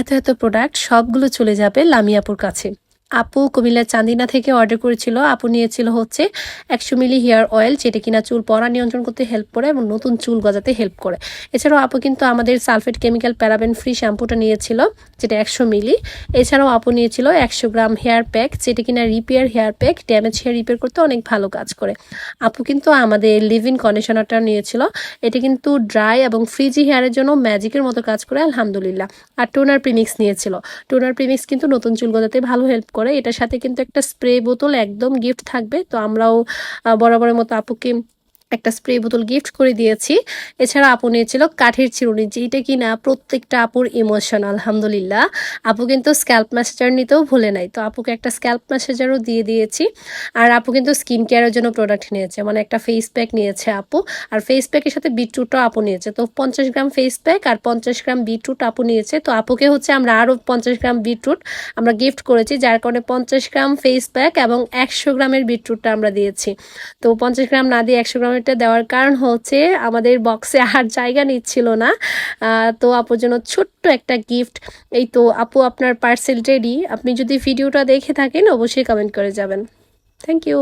এত এত প্রোডাক্ট সবগুলো চলে যাবে লামি আপুর কাছে। আপু কুমিল্লার চান্দিনা থেকে অর্ডার করেছিল। আপু নিয়েছিল হচ্ছে 100 মিলি হেয়ার অয়েল, যেটা কিনা চুল পড়া নিয়ন্ত্রণ করতে হেল্প করে এবং নতুন চুল গজাতে হেল্প করে। এছাড়াও আপু কিন্তু আমাদের সালফেট কেমিক্যাল প্যারাবেন ফ্রি শ্যাম্পুটা নিয়েছিল, যেটা 100 মিলি। এছাড়াও আপু নিয়েছিল 100 গ্রাম হেয়ার প্যাক, যেটা কিনা repair hair pack, damage hair repair করতে অনেক ভালো কাজ করে। আপু কিন্তু আমাদের লিভ ইন কন্ডিশনারটা নিয়েছিল। এটা কিন্তু ড্রাই এবং ফ্রিজি হেয়ারের জন্য ম্যাজিকের মতো কাজ করে আলহামদুলিল্লাহ। আর টোনার প্রিমিক্স নিয়েছিল। টোনার প্রিমিক্স কিন্তু নতুন চুল গজাতে ভালো হেল্প করে। এটার সাথে কিন্তু একটা স্প্রে বোতল একদম গিফট থাকবে। তো আমরাও বরাবরের মতো আপুকে একটা স্প্রে বোতল গিফট করে দিয়েছি। এছাড়া আপু নিয়েছিল কাঠের চিরুনি, যেটা কিনা প্রত্যেকটা আপুর ইমোশন আলহামদুলিল্লাহ। আপু কিন্তু স্ক্যাল্প ম্যাসাজার নিতেও ভুলে নাই, তো আপুকে একটা স্ক্যাল্প ম্যাসাজারও দিয়ে দিয়েছি। আর আপু কিন্তু স্কিন কেয়ারের জন্য প্রোডাক্ট নিয়েছে, মানে একটা ফেস প্যাক নিয়েছে আপু। আর ফেস প্যাকের সাথে বিটরুটও আপু নিয়েছে। তো 50 গ্রাম ফেস প্যাক আর 50 গ্রাম বিটরুট আপু নিয়েছে। তো আপুকে হচ্ছে আমরা আরও 50 গ্রাম বিটরুট আমরা গিফট করেছি, যার কারণে 50 গ্রাম ফেস প্যাক এবং 100 গ্রামের বিটরুটটা আমরা দিয়েছি। তো 50 গ্রাম না দিয়ে 100 গ্রামেরটা দেওয়ার কারণ হচ্ছে আমাদের বক্সে আর জায়গা নিচ্ছিল না। তো আপুর জন্য ছোট্ট একটা গিফট। এই তো আপু, আপনার পার্সেল রেডি। আপনি যদি ভিডিওটা দেখে থাকেন অবশ্যই কমেন্ট করে যাবেন। Thank you.